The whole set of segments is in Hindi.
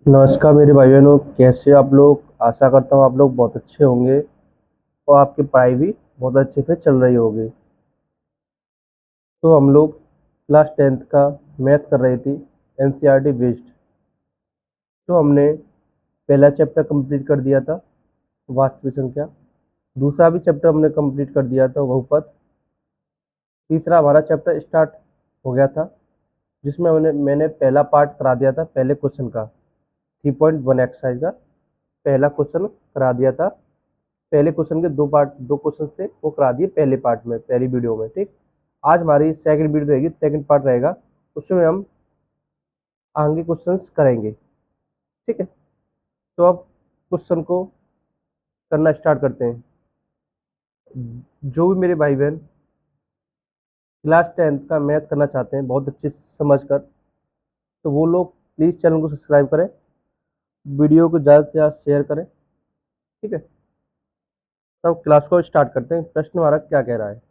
नमस्कार मेरे भाई बहनों, कैसे हो आप लोग। आशा करता हूँ आप लोग बहुत अच्छे होंगे और आपकी पढ़ाई भी बहुत अच्छे से चल रही होगी। तो हम लोग क्लास 10th का मैथ कर रही थी, एनसीईआरटी बेस्ड। तो हमने पहला चैप्टर कंप्लीट कर दिया था, वास्तविक संख्या। दूसरा भी चैप्टर हमने कंप्लीट कर दिया था, बहुपद। तीसरा हमारा चैप्टर स्टार्ट हो गया था, जिसमें मैंने पहला पार्ट करा दिया था पहले क्वेश्चन का। 3.1 एक्सरसाइज का पहला क्वेश्चन करा दिया था। पहले क्वेश्चन के दो क्वेश्चन थे, वो करा दिए पहले पार्ट में, पहली वीडियो में। ठीक। आज हमारी सेकंड वीडियो रहेगी, सेकंड पार्ट रहेगा, उसमें हम आगे क्वेश्चंस करेंगे। ठीक है। तो अब क्वेश्चन को करना स्टार्ट करते हैं। जो भी मेरे भाई बहन क्लास 10th का मैथ करना चाहते हैं बहुत अच्छे से समझ कर, तो वो लोग प्लीज़ चैनल को सब्सक्राइब करें, वीडियो को ज़्यादा से ज़्यादा शेयर करें। ठीक है। तब क्लास को स्टार्ट करते हैं। प्रश्न हमारा क्या कह रहा है।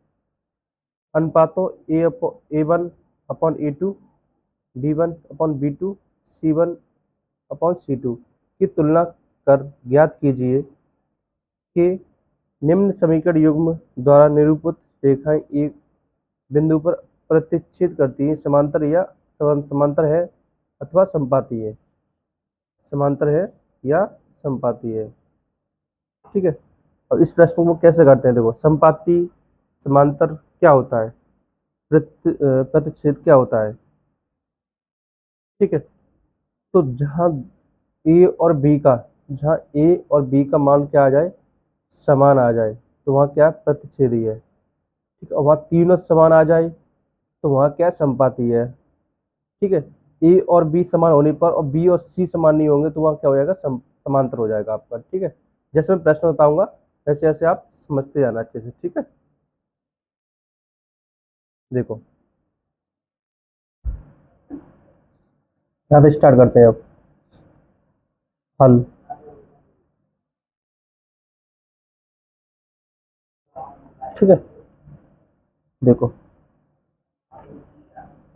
अनुपातों A one upon A two, B one upon B two, C one upon C two की तुलना कर ज्ञात कीजिए कि निम्न समीकरण युग्म द्वारा निरूपित रेखाएं एक बिंदु पर प्रतिच्छेद करती हैं, समांतर या समांतर है अथवा समपाती है। समांतर है या समपाती है। ठीक है। अब इस प्रश्न को कैसे करते हैं, देखो। समपाती समांतर क्या होता है, प्रतिच्छेद क्या होता है। ठीक है। तो ए और बी का जहाँ ए और बी का मान क्या आ जाए, समान आ जाए, तो वहाँ क्या प्रतिच्छेदी है। ठीक है। और वहाँ तीनों समान आ जाए तो वहाँ क्या समपाती है। ठीक है। ए और बी समान होने पर और बी और सी समान नहीं होंगे तो वहाँ क्या हो जाएगा, समांतर हो जाएगा आपका। ठीक है। जैसे मैं प्रश्न बताऊंगा वैसे वैसे आप समझते जाना अच्छे से। ठीक है। देखो, यहाँ से स्टार्ट करते हैं अब हल। ठीक है। देखो,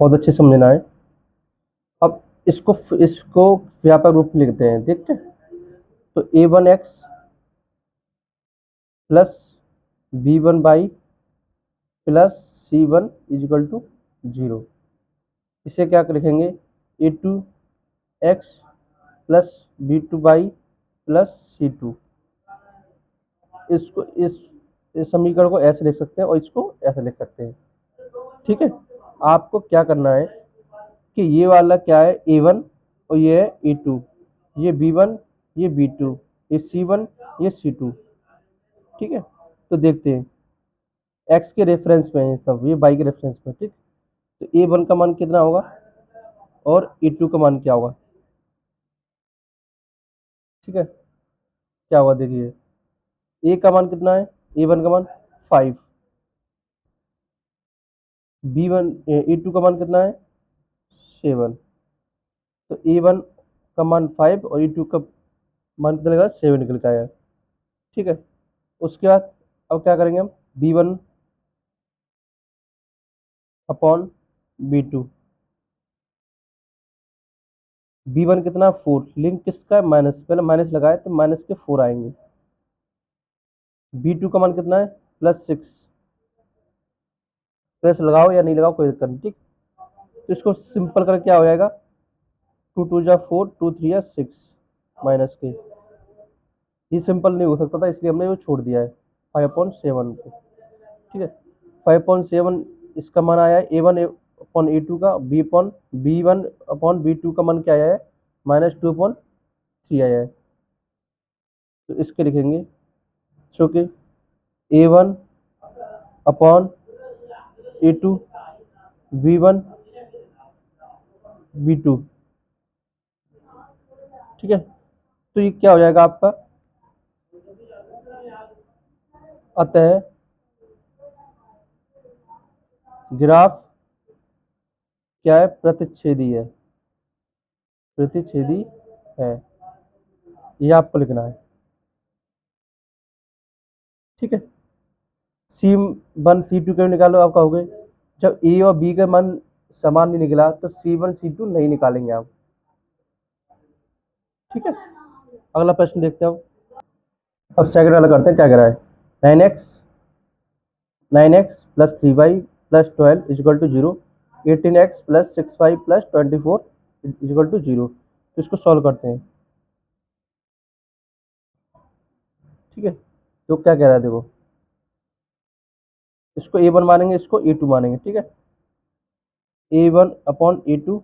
बहुत अच्छे से समझना है। अब इसको व्यापक रूप में लिखते हैं, देखते हैं। तो a1x plus b1y plus c1 is equal to 0। इसे क्या लिखेंगे, a2x plus b2y plus c2। इसको इस समीकरण को ऐसे लिख सकते हैं और इसको ऐसे लिख सकते हैं। ठीक है। आपको क्या करना है कि ये वाला क्या है, a1 और ये है a2, ये b1, ये b2, ये c1, ये c2। ठीक है। तो देखते हैं, x के रेफरेंस में है सब, ये y के रेफरेंस में। ठीक। तो a1 का मान कितना होगा और a2 का मान क्या होगा। ठीक है। क्या होगा देखिए, a का मान कितना है, a1 का मान 5, b1 a2 का मान कितना है 7। तो a1 का मान 5 और a2 का मान कितना निकला, 7 निकल के आया। ठीक है। उसके बाद अब क्या करेंगे हम, b1 अपॉन b2। b1 कितना 4, लिंक किसका है, माइनस, पहले माइनस लगाए तो माइनस के 4 आएंगे। b2 का मान कितना है +6, प्लस लगाओ या नहीं लगाओ कोई दिक्कत नहीं। ठीक। तो इसको सिंपल कर क्या हो जाएगा, 2 2 जा 4, 2 3 जा 6 माइनस के। ये सिंपल नहीं हो सकता था इसलिए हमने वो छोड़ दिया है 5/7 को। ठीक है। 5/7 इसका मान आया है a1 अपॉन a2 का, b1 अपॉन b2 का मान क्या आया है, -2/3 आया है। तो इसके लिखेंगे चूंकि a1 upon a2, b1 b2। ठीक है। तो ये क्या हो जाएगा आपका, अतः ग्राफ क्या है, प्रतिच्छेदी है। प्रतिच्छेदी है, ये आपको लिखना है। ठीक है। C1 C2 क्यों निकालो, आप कहोगे जब ए और बी का मान समान नहीं निकला तो C1 C2 नहीं निकालेंगे आप। ठीक है, अगला प्रश्न देखते हैं अब सेकंड वाला करते हैं। क्या कह रहा है, 9x plus 3y plus 12 equal to 0, 18x plus 6y plus 24 equal to 0। तो इसको सॉल्व करते हैं। ठीक है, तो क्या कह रहा है देखो, इसको a1 मानेंगे, इसको a2 मानेंगे। ठीक है, a1 अपॉन a2,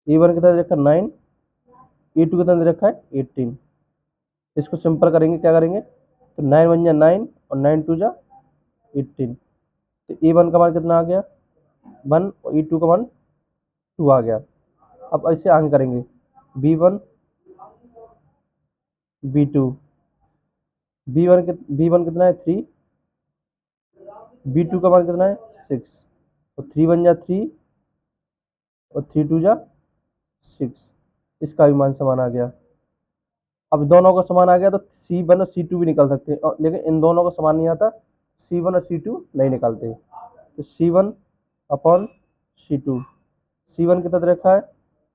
a1 कितना दे रखा है 9, a2 कितना दे रखा है 18। इसको सिंपल करेंगे, क्या करेंगे, तो 9 वन जा 9 और 9 टू जा 18। तो a1 का मान कितना आ गया 1 और a2 का मान 2 आ गया। अब ऐसे आगे करेंगे, b1 b2, b1 कितना है 3, b2 का मान कितना है 6, तो 3 वन जा 3 और 3 टू जा 6, इसका भी मान समान आ गया। अब दोनों का समान आ गया तो C1 और C2 भी निकाल सकते हैं, लेकिन इन दोनों का समान नहीं आता, C1 और C2 नहीं निकालते। तो C1 अपॉन C2, C1 कितना दे रखा है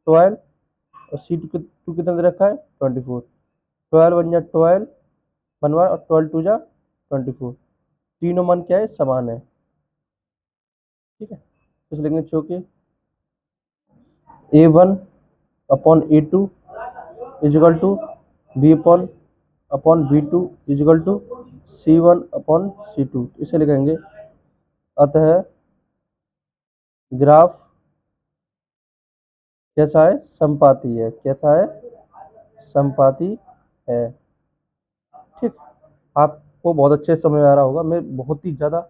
12 और C2 कितना दे रखा है 24, 12 वन जा 12 बनवा और 12 टू जा 24, तीनों मान क्या है समान है। ठीक है, तो लिखेंगे चूंकि a1 upon a2 equal to b upon b2 equal to c1 upon c2, इसे लिखेंगे अतः ग्राफ कैसा है संपाती है, कैसा है संपाती है। ठीक, आपको बहुत अच्छे से समझ आ रहा होगा, मैं बहुत ही ज़्यादा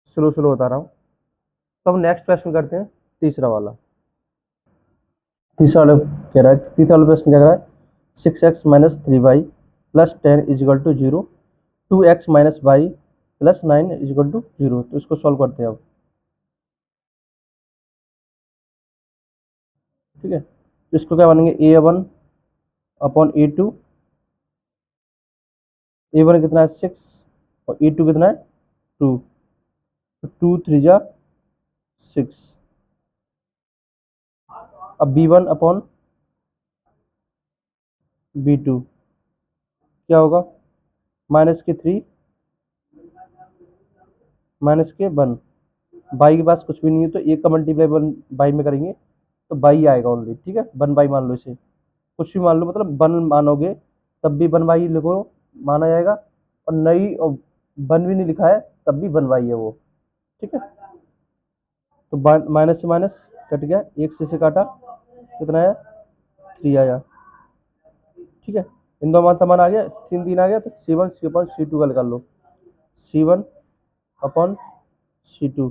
स्लो बता रहा हूँ। तो हम नेक्स्ट प्रश्न करते हैं, तीसरा वाला। तीसरा वाला कह रहा है, तीसरा वाला प्रश्न क्या कह रहा है, 6x minus 3y plus 10 equal to 0, 2x minus y plus 9 equal to 0। तो इसको सॉल्व करते हैं अब। ठीक है, तो इसको क्या बनेंगे, a1 अपॉन a2, a1 कितना है 6 और a2 कितना है 2, तो 2 3 जा 6। अब b1 अपॉन b2 क्या होगा, माइनस के 3 माइनस के 1, बाई के पास कुछ भी नहीं है तो एक का मल्टीप्लाई 1 बाई में करेंगे तो बाई आएगा ओनली। ठीक है, 1 बाई मान लो, इसे कुछ भी मान लो, मतलब 1 मानोगे तब भी 1 बाई लिखो माना जाएगा, और नहीं और 1 भी नहीं लिखा है तब भी 1 बाई है वो। ठीक है, तो माइनस से माइनस कट गया, एक से काटा, कितना है 3 आया। ठीक है, इन दो मान समान आ गया, 3 3 आ गया, तो C1 C अपॉन C2 का निकाल लो, C1 अपॉन C2,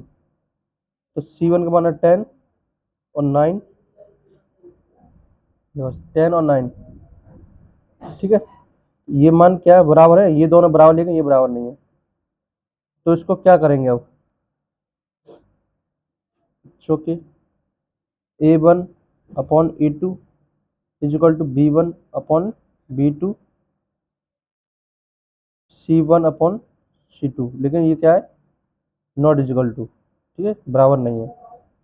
तो C1 का मान है 10 और 9, 10 और 9। ठीक है, ये मान क्या है बराबर है, ये दोनों बराबर, लेकिन ये बराबर नहीं है, तो इसको क्या करेंगे अब, चूंकि a1 upon a2 equal to b1 upon b2 c1 upon c2, लेकिन ये क्या है नॉट इजिकल टू, ठीक है बराबर नहीं है,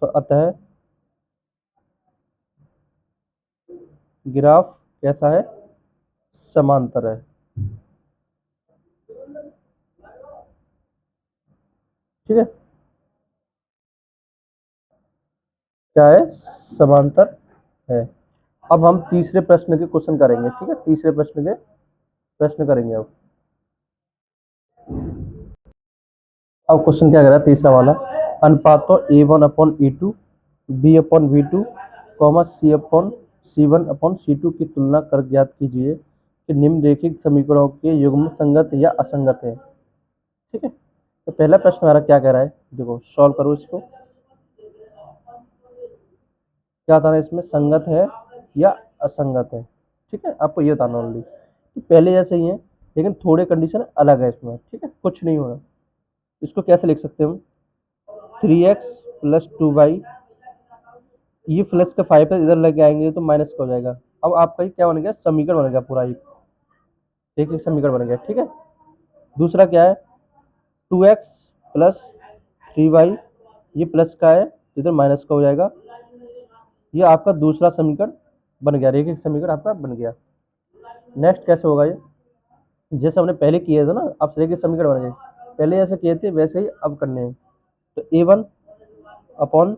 तो अतः ग्राफ कैसा है समांतर है। ठीक है, क्या है समांतर है। अब हम तीसरे प्रश्न के क्वेश्चन करेंगे। ठीक है, तीसरे प्रश्न के प्रश्न करेंगे अब क्वेश्चन क्या कर रहा है तीसरा वाला, अनुपातों a1 upon a2 b upon v2 comma c upon c1 upon c2 की तुलना कर ज्ञात कीजिए कि निम्नलिखित समीकरणों के युग्म संगत या असंगत है। ठीक है, तो पहला प्रश्न हमारा क्या कह रहा है, देखो सॉल्व करो इसको, क्या बताना है इसमें, संगत है या असंगत है। ठीक है, आपको ये बताना ओनली, तो पहले जैसे ही है लेकिन थोड़े कंडीशन अलग है इसमें। ठीक है, कुछ नहीं होगा, इसको कैसे लिख सकते हैं हम, 3x प्लस 2y, ये प्लस का 5 इधर लेके आएंगे तो माइनस का हो जाएगा। अब आपका ये क्या बन गया, समीकरण बन गया पूरा, एक एक समीकरण बन गया। ठीक है, दूसरा क्या है 2x प्लस 3y, ये प्लस का है तो इधर माइनस का हो जाएगा, ये आपका दूसरा समीकरण बन गया, रेखिक समीकरण आपका बन गया। नेक्स्ट कैसे होगा ये, जैसे हमने पहले किए थे ना, अब रेखिक समीकरण बन गए, पहले जैसे किए थे वैसे ही अब करने हैं। तो A1 upon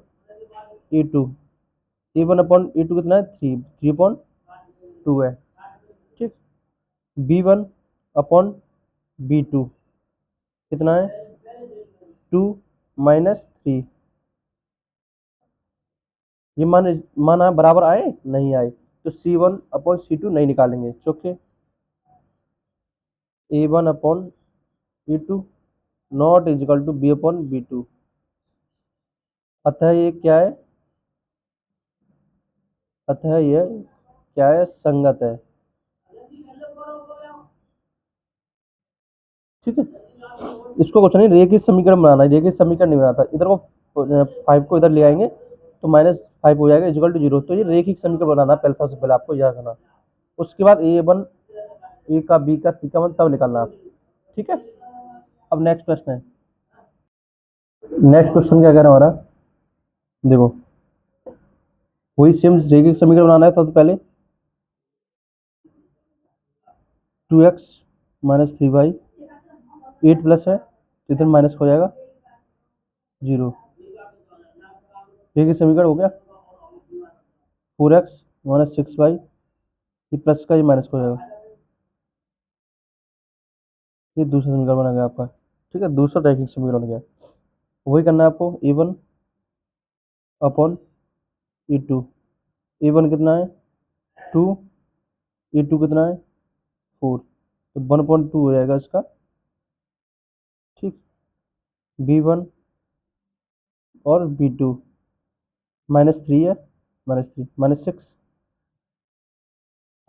E2, A1 upon E2 कितना है, 3 है, ठीक। B1 अपॉन B2 कितना है, 2 माइनस 3। ये मान बराबर आए, नहीं आए, तो C1 अपॉन C2 नहीं निकालेंगे, चौके A1 upon E2 not equal to B upon B2। अतः ये क्या है, अतः ये क्या है, संगत है, ठीक है। इसको कुछ नहीं, रेखिक समीकरण बनाना है, रेखिक समीकरण नहीं बनाता, इधर को 5 को इधर ले आएंगे तो -5 हो जाएगा इजिकल टू 0। तो ये रेखिक समीकरण बनाना पहले, सबसे पहले आपको याद रखना। उसके बाद A1 A का B का C का मान तब निकालना आप, ठीक है। अब नेक्स्ट प्रश्न है, नेक्स्ट क्वेश्चन क्या कह रहा है हमारा, देखो वही सेम रेखिक समीकरण बनाना है। सबसे पहले 2x माइनस 3y 8 प्लस है तो इधर माइनस हो जाएगा 0, रेखिक समीकरण हो गया। 4x माइनस 6y, ये प्लस का ये माइनस हो जाएगा, ये दूसरा समीकरण बना गया आपका, ठीक है, दूसरा रैखिक समीकरण बन गया। वही करना है आपको, A1 अपॉन E2, A1 कितना है 2, E2 कितना है 4, तो 1.2 हो जाएगा इसका, ठीक। B1 और B2 -3 है, -3 -6,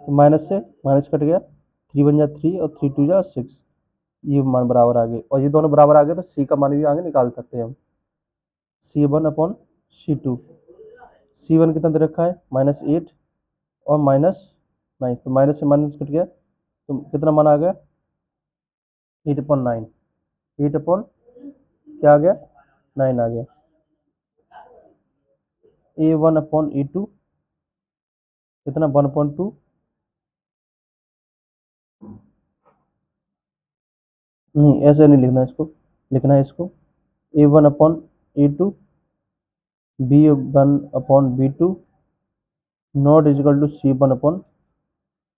तो माइनस से माइनस कट गया, 3 1 जा 3 और 3 2 जा 6, ये मान बराबर आ गए, और ये दोनों बराबर आ गए तो C का मान भी आगे निकाल सकते हैं हम। C1 अपॉन C2, C1 कितना दे रखा है -8 और -9, तो माइनस से माइनस कट गया तो कितना मान आ गया 8/9, 8 अपॉन क्या आ गया 9 आ गया। A1 अपॉन E2 कितना 1.2, नहीं ऐसे नहीं लिखना, इसको लिखना है इसको A1 upon E2 B1 upon B2 not equal to C1 upon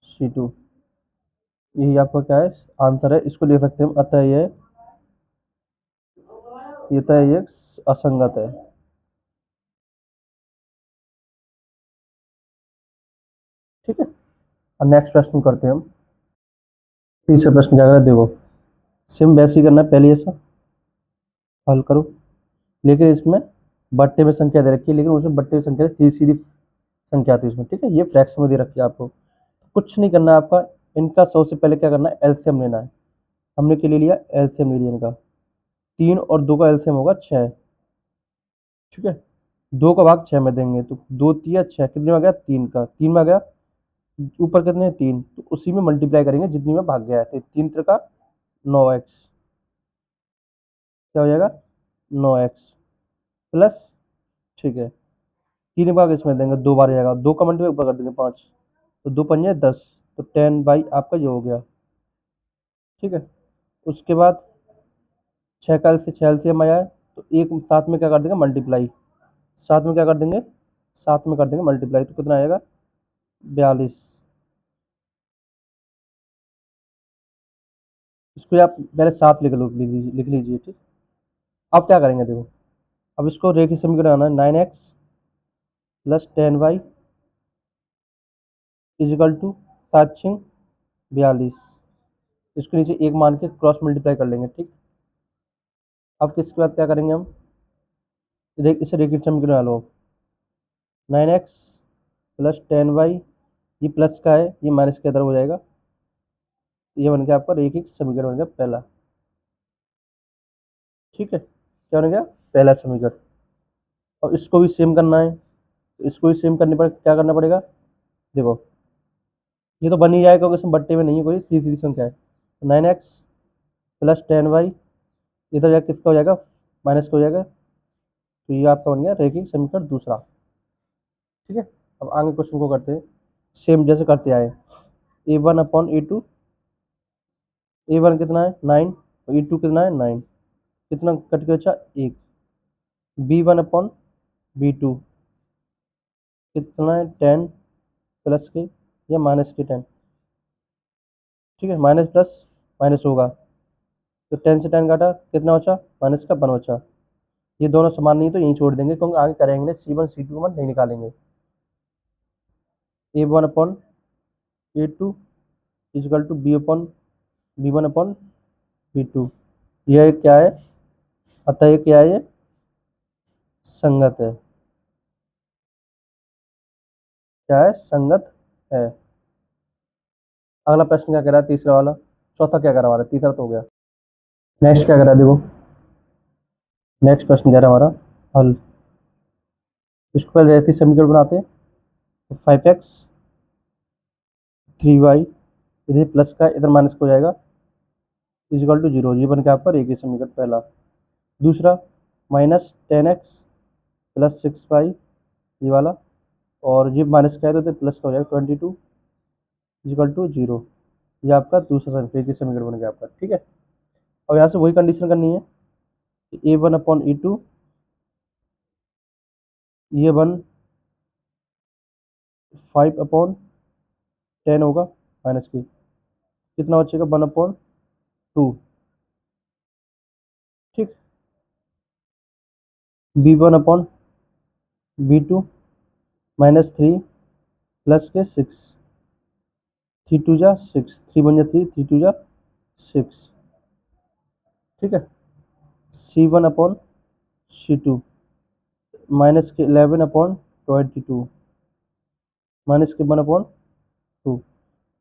C2, यही आपका क्या है आंसर है। इसको लिख सकते हैं हम, अतः ये असंगत है, ठीक है। और नेक्स्ट प्रश्न करते हैं हम, तीसरा प्रश्न क्या कर रहा है, देखो सेम वैसे ही करना है, पहले ऐसा हल करो, लेकिन इसमें बट्टे में संख्या दे रखी है, लेकिन उसमें बट्टे में संख्या सीधी सीधी संख्या आती है उसमें, ठीक है। ये फ्रैक्शन में दे रखी है आपको, कुछ नहीं करना है आपका, इनका सबसे पहले क्या करना है, एलसीएम लेना है। हमने के लिए लिया एलसीएम ले लिया इनका, 3 और 2 का एलसीएम होगा 6, ठीक है। 2 का भाग 6 में देंगे तो 2 3 6, कितने में आ गया 3 का, 3 में आ गया, ऊपर कितने 3, तो उसी में मल्टीप्लाई करेंगे जितनी में भाग गया है, तो 3 का 9x, क्या हो जाएगा 9x प्लस, ठीक है। 3 भाग इसमें देंगे, 2 बार जाएगा, 2 का मल्टीप्लाई ऊपर कर देंगे 5, तो 2 पंजे 10, तो 10/, आपका ये हो गया, ठीक है। उसके बाद 6 का से 6 एलसीएम आया है, तो एक साथ में क्या कर देंगे मल्टीप्लाई, साथ में क्या कर देंगे, साथ में कर देंगे मल्टीप्लाई, तो कितना आएगा 42। इसको आप पहले साथ लिख लीजिए, ठीक। अब क्या करेंगे देखो, अब इसको रेखीय समीकरण आना है, 9x plus 10y is equal to 7×6 = 42, इसको नीचे एक मान के क्रॉस मल्टीप्लाई कर लेंगे, ठीक। अब किसके बाद क्या करेंगे हम, इसे रेखीय समीकरण डालो, 9x प्लस 10y, ये प्लस का है ये माइनस के अंदर हो जाएगा, ये बन गया आपका रेखिक समीकरण बन गया पहला, ठीक है। क्या बन गया पहला समीकरण। और इसको भी सेम करना है, तो इसको भी सेम करने पर क्या करना पड़ेगा, देखो ये तो बन ही जाएगा क्योंकि इसमें बट्टे में नहीं है कोई, सीधी सीधी संख्या है। 9x प्लस 10y इधर जाकर किसका हो जाएगा माइनस का हो जाएगा, तो ये आपका बन गया रेखिक समीकरण दूसरा, ठीक है। अब आगे क्वेश्चन को करते हैं, सेम जैसे करते आए। A1 अपॉन A2, A1 कितना है 9, A2 कितना है 9, कितना कट के बचा 1। B1 अपॉन B2 कितना है 10 प्लस के या माइनस के 10, ठीक है, माइनस प्लस माइनस होगा, तो 10 से 10 काटा कितना बचा, माइनस का 1 बचा। ये दोनों समान नहीं तो यहीं छोड़ देंगे क्योंकि आगे करेंगे C1 C2 वन नहीं निकालेंगे। A1 upon A2 is equal to B1 upon B2। यह क्या है, अतः ये क्या है, ये संगत है। क्या है, संगत है। अगला प्रश्न क्या कह रहा है, तीसरा वाला, चौथा क्या कह रहा है हमारा, तीसरा तो हो गया। नेक्स्ट क्या कह रहा है देखो, नेक्स्ट प्रश्न कह रहा है हमारा हल। इसको पहले रैखिक समीकरण बनाते हैं। 5x 3y, इधर प्लस का इधर माइनस हो जाएगा, इजिकल टू 0, ये बन गया आपका रैखिक समीकरण पहला। दूसरा माइनस 10x प्लस 6y, ये वाला, और ये माइनस का है तो प्लस का हो जाएगा 22 इजिकल टू 0, ये आपका दूसरा रैखिक समीकरण बन गया आपका, ठीक है। और यहाँ से वही कंडीशन करनी है कि A1 अपॉन A2 ये 5 अपॉन 10 होगा माइनस की, कितना बचेगा 1 अपॉन 2, ठीक। B1 upon B2 minus 3 plus के 6, 3 2 जा 6, 3 1 जा 3, 3 2 जा 6, ठीक है। C1 अपॉन C2 माइनस के 11 अपॉन 22 माइनस के 1 अपॉन 2,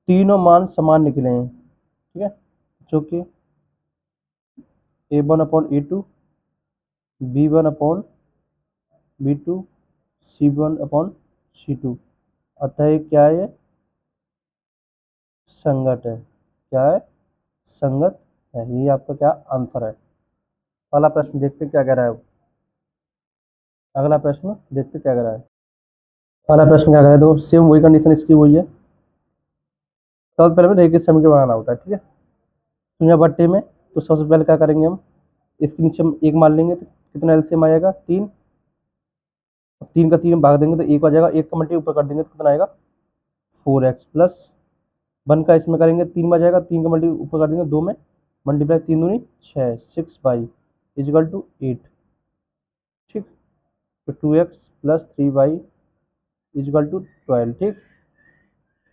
तीनों मान समान निकले हैं, ठीक है, जो कि A1 upon A2 B1 upon B2 C1 upon C2, अतः ये क्या है, ये संगत है। क्या है, संगत है। ये आपका क्या आंसर है। पहला प्रश्न देखते क्या कह रहा है। अगला प्रश्न देखते क्या कह रहा है। पहला प्रश्न क्या कह रहा है, तो सेम वही कंडीशन इसकी वही है। सबसे पहले में रैखिक समीकरण बनाना होता है, ठीक है। तो यहाँ बट्टे में, तो सबसे पहले क्या करेंगे हम, इसके नीचे हम 1 मान लेंगे, तो कितना एलसीएम आएगा 3, 3 का 3 भाग देंगे तो 1 आ जाएगा, 1 का मल्टी ऊपर कर देंगे तो कितना आएगा 4x प्लस 1 का इसमें करेंगे 3 में जाएगा, 3 का मल्टी ऊपर कर देंगे 2 में, मल्टीप्लाई 3 दूनी 6, 6 बाई इजिकल टू 8, ठीक। तो 2x plus 3y is equal to 12, ठीक।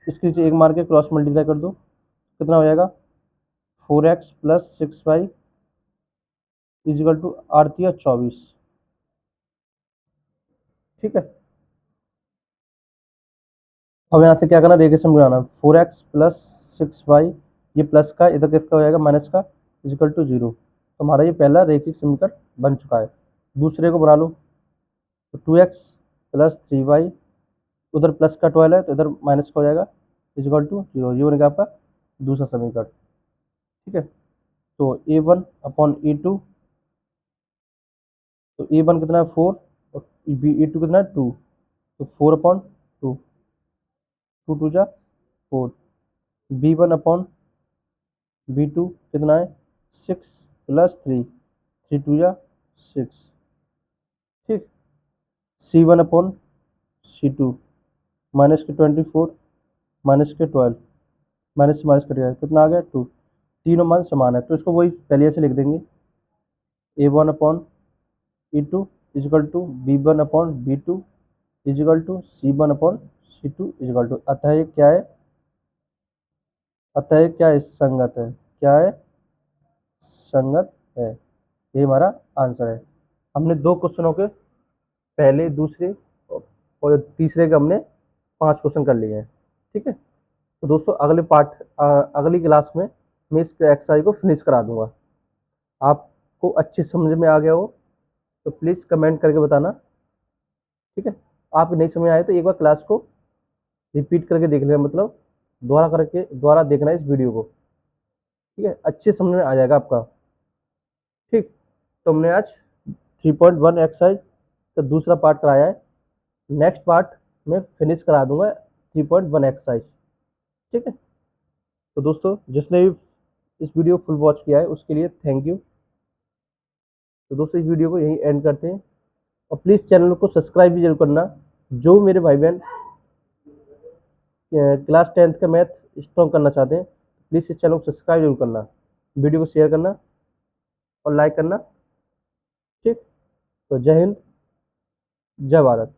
इसके नीचे 1 मार के क्रॉस मल्टीप्लाई कर दो, कितना हो जाएगा 4x plus 6y is equal to 8 या 24, ठीक है। अब यहाँ से क्या करना, रैखिक समीकरण बनाना, 4x प्लस 6y, ये प्लस का इधर किसका हो जाएगा माइनस का, इजिकल टू 0। तो हमारा ये पहला रैखिक समीकरण बन चुका है। दूसरे को बना लो, तो 2x प्लस 3y, उधर प्लस का 12 है तो इधर माइनस का हो जाएगा, इजिकल टू 0, ये बनेगा आपका दूसरा समीकरण, ठीक है। तो A1 अपॉन A2, तो A1 कितना है 4 और A2 कितना है 2, तो 4 अपॉन 2, 2 2 जा 4। B1 अपॉन B2 कितना है 6 प्लस 3, 3 2 जा 6, ठीक। C1 अपॉन C2 माइनस के 24 माइनस के 12, माइनस से माइनस कट गया, कितना आ गया 2, तीनों मान समान है तो इसको वही पहले से लिख देंगे, A1 upon E2 equal to B1 upon B2 equal to C1 upon C2 equal to, अतः ये क्या है, अतः ये क्या है, संगत है। क्या है, संगत है। ये हमारा आंसर है। हमने 2 क्वेश्चनों के पहले, दूसरे और तीसरे के हमने 5 क्वेश्चन कर लिए हैं, ठीक है। तो दोस्तों अगले अगली क्लास में मैं इस एक्सरसाइज को फिनिश करा दूंगा। आपको अच्छे समझ में आ गया हो तो प्लीज़ कमेंट करके बताना, ठीक है। आप नहीं समझ आए तो एक बार क्लास को रिपीट करके देख लेना, मतलब दोबारा देखना इस वीडियो को, ठीक है, अच्छे समझ में आ जाएगा आपका, ठीक। तो हमने आज 3.1 एक्सरसाइज का दूसरा पार्ट कराया है। नेक्स्ट पार्ट में फिनिश करा दूंगा 3.1 एक्सरसाइज। ठीक है, तो दोस्तों जिसने भी इस वीडियो फुल वॉच किया है उसके लिए थैंक यू। तो दोस्तों इस वीडियो को यहीं एंड करते हैं, और प्लीज़ चैनल को सब्सक्राइब भी जरूर करना। जो मेरे भाई बहन क्लास 10th का मैथ स्ट्रॉन्ग करना चाहते हैं, प्लीज़ इस चैनल को सब्सक्राइब जरूर करना, वीडियो को शेयर करना और लाइक करना। ठीक, तो जय हिंद, जय भारत।